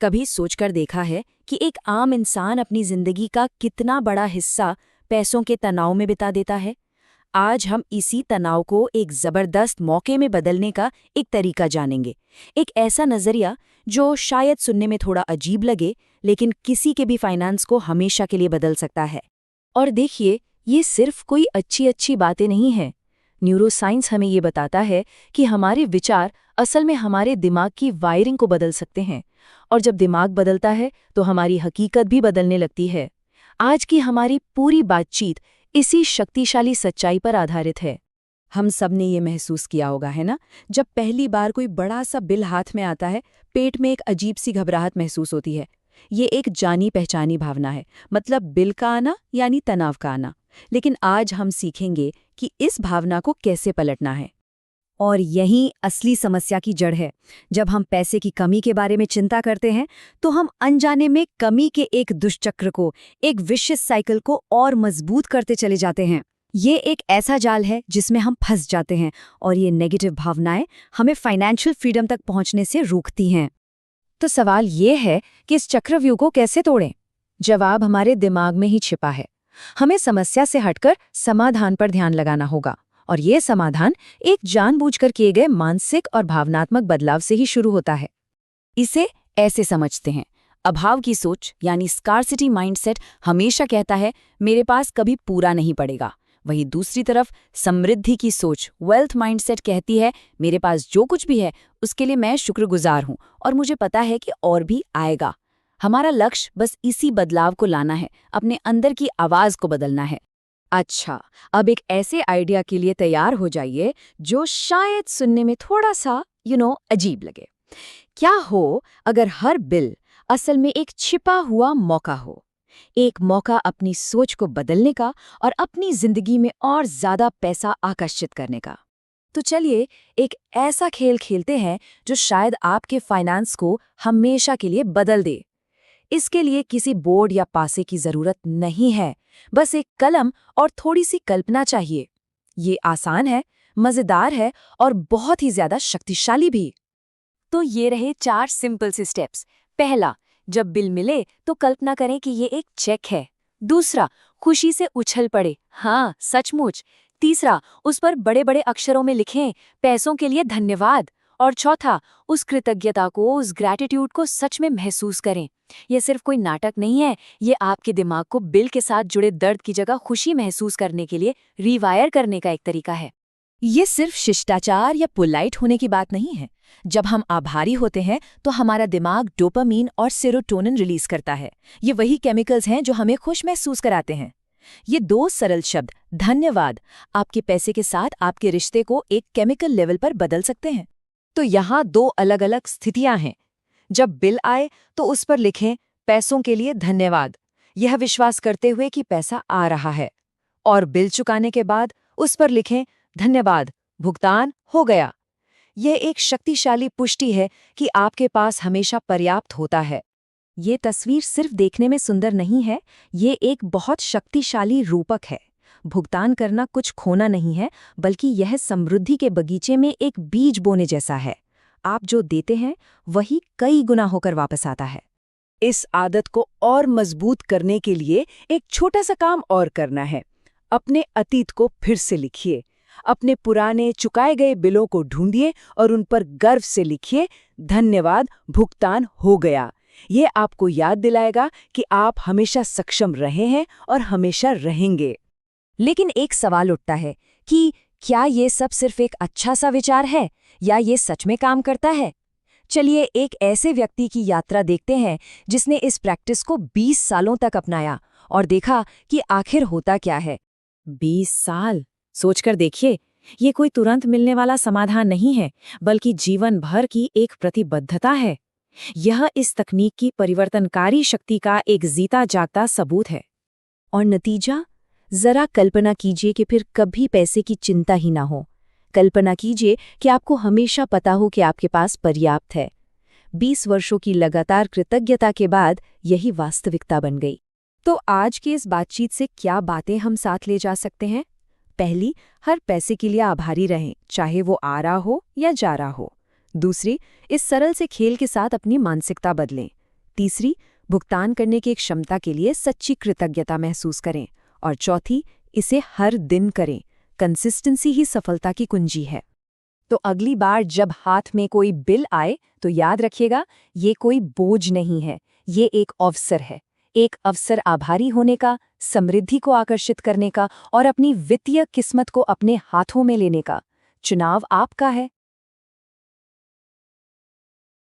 कभी सोचकर देखा है कि एक आम इंसान अपनी जिंदगी का कितना बड़ा हिस्सा पैसों के तनाव में बिता देता है? आज हम इसी तनाव को एक जबरदस्त मौके में बदलने का एक तरीका जानेंगे। एक ऐसा नजरिया जो शायद सुनने में थोड़ा अजीब लगे, लेकिन किसी के भी फाइनेंस को हमेशा के लिए बदल सकता है। और देखिए, ये सिर्फ कोई अच्छी अच्छी बातें नहीं हैं। न्यूरोसाइंस हमें ये बताता है कि हमारे विचार असल में हमारे दिमाग की वायरिंग को बदल सकते हैं, और जब दिमाग बदलता है तो हमारी हकीकत भी बदलने लगती है। आज की हमारी पूरी बातचीत इसी शक्तिशाली सच्चाई पर आधारित है। हम सब ने ये महसूस किया होगा, है ना? जब पहली बार कोई बड़ा सा बिल हाथ में आता है, पेट में एक अजीब सी घबराहट महसूस होती है। ये एक जानी पहचानी भावना है, मतलब बिल का आना यानी तनाव का आना। लेकिन आज हम सीखेंगे कि इस भावना को कैसे पलटना है। और यही असली समस्या की जड़ है। जब हम पैसे की कमी के बारे में चिंता करते हैं, तो हम अनजाने में कमी के एक दुष्चक्र को, एक विशिष्ट साइकिल को और मजबूत करते चले जाते हैं। ये एक ऐसा जाल है जिसमें हम फंस जाते हैं, और ये नेगेटिव भावनाएं हमें फाइनेंशियल फ्रीडम तक पहुंचने से रोकती हैं। तो सवाल ये है कि इस चक्रव्यूह को कैसे तोड़ें? जवाब हमारे दिमाग में ही छिपा है। हमें समस्या से हटकर समाधान पर ध्यान लगाना होगा, और ये समाधान एक जानबूझकर किए गए मानसिक और भावनात्मक बदलाव से ही शुरू होता है। इसे ऐसे समझते हैं, अभाव की सोच यानी स्कार्सिटी माइंडसेट हमेशा कहता है मेरे पास कभी पूरा नहीं पड़ेगा। वहीं दूसरी तरफ समृद्धि की सोच वेल्थ माइंडसेट कहती है मेरे पास जो कुछ भी है उसके लिए मैं शुक्रगुजार हूं, और मुझे पता है कि और भी आएगा। हमारा लक्ष्य बस इसी बदलाव को लाना है, अपने अंदर की आवाज को बदलना है। अच्छा, अब एक ऐसे आइडिया के लिए तैयार हो जाइए जो शायद सुनने में थोड़ा सा अजीब लगे। क्या हो अगर हर बिल असल में एक छिपा हुआ मौका हो, एक मौका अपनी सोच को बदलने का और अपनी जिंदगी में और ज्यादा पैसा आकर्षित करने का? तो चलिए एक ऐसा खेल खेलते हैं जो शायद आपके फाइनेंस को हमेशा के लिए बदल दे। इसके लिए किसी बोर्ड या पासे की जरूरत नहीं है, बस एक कलम और थोड़ी सी कल्पना चाहिए। ये आसान है, मजेदार है और बहुत ही ज्यादा शक्तिशाली भी। तो ये रहे 4 सिंपल से स्टेप्स। पहला, जब बिल मिले तो कल्पना करें कि ये एक चेक है। दूसरा, खुशी से उछल पड़े, हाँ सचमुच। तीसरा, उस पर बड़े बड़े अक्षरों में लिखें पैसों के लिए धन्यवाद। और चौथा, उस कृतज्ञता को, उस ग्रैटिट्यूड को सच में महसूस करें। यह सिर्फ कोई नाटक नहीं है, ये आपके दिमाग को बिल के साथ जुड़े दर्द की जगह खुशी महसूस करने के लिए रीवायर करने का एक तरीका है। ये सिर्फ शिष्टाचार या पोलाइट होने की बात नहीं है। जब हम आभारी होते हैं तो हमारा दिमाग डोपामीन और सेरोटोनिन रिलीज करता है। ये वही केमिकल्स हैं जो हमें खुश महसूस कराते हैं। ये 2 सरल शब्द धन्यवाद आपके पैसे के साथ आपके रिश्ते को एक केमिकल लेवल पर बदल सकते हैं। तो यहाँ 2 अलग अलग स्थितियां हैं। जब बिल आए तो उस पर लिखें पैसों के लिए धन्यवाद, यह विश्वास करते हुए कि पैसा आ रहा है। और बिल चुकाने के बाद उस पर लिखें धन्यवाद, भुगतान हो गया। यह एक शक्तिशाली पुष्टि है कि आपके पास हमेशा पर्याप्त होता है। ये तस्वीर सिर्फ देखने में सुंदर नहीं है, ये एक बहुत शक्तिशाली रूपक है। भुगतान करना कुछ खोना नहीं है, बल्कि यह समृद्धि के बगीचे में एक बीज बोने जैसा है। आप जो देते हैं वही कई गुना होकर वापस आता है। इस आदत को और मजबूत करने के लिए एक छोटा सा काम और करना है। अपने अतीत को फिर से लिखिए। अपने पुराने चुकाए गए बिलों को ढूंढिए और उन पर गर्व से लिखिए धन्यवाद, भुगतान हो गया। ये आपको याद दिलाएगा कि आप हमेशा सक्षम रहे हैं और हमेशा रहेंगे। लेकिन एक सवाल उठता है कि क्या ये सब सिर्फ एक अच्छा सा विचार है या ये सच में काम करता है? चलिए एक ऐसे व्यक्ति की यात्रा देखते हैं जिसने इस प्रैक्टिस को 20 सालों तक अपनाया और देखा कि आखिर होता क्या है। 20 साल सोचकर देखिए, ये कोई तुरंत मिलने वाला समाधान नहीं है, बल्कि जीवन भर की एक प्रतिबद्धता है। यह इस तकनीक की परिवर्तनकारी शक्ति का एक जीता जागता सबूत है। और नतीजा, जरा कल्पना कीजिए कि फिर कभी पैसे की चिंता ही ना हो। कल्पना कीजिए कि आपको हमेशा पता हो कि आपके पास पर्याप्त है। 20 वर्षों की लगातार कृतज्ञता के बाद यही वास्तविकता बन गई। तो आज की इस बातचीत से क्या बातें हम साथ ले जा सकते हैं? पहली, हर पैसे के लिए आभारी रहें, चाहे वो आ रहा हो या जा रहा हो। दूसरी, इस सरल से खेल के साथ अपनी मानसिकता बदलें। तीसरी, भुगतान करने की क्षमता के लिए सच्ची कृतज्ञता महसूस करें। और चौथी, इसे हर दिन करें। कंसिस्टेंसी ही सफलता की कुंजी है। तो अगली बार जब हाथ में कोई बिल आए तो याद रखिएगा, ये कोई बोझ नहीं है, ये एक अवसर है। एक अवसर आभारी होने का, समृद्धि को आकर्षित करने का और अपनी वित्तीय किस्मत को अपने हाथों में लेने का। चुनाव आपका है।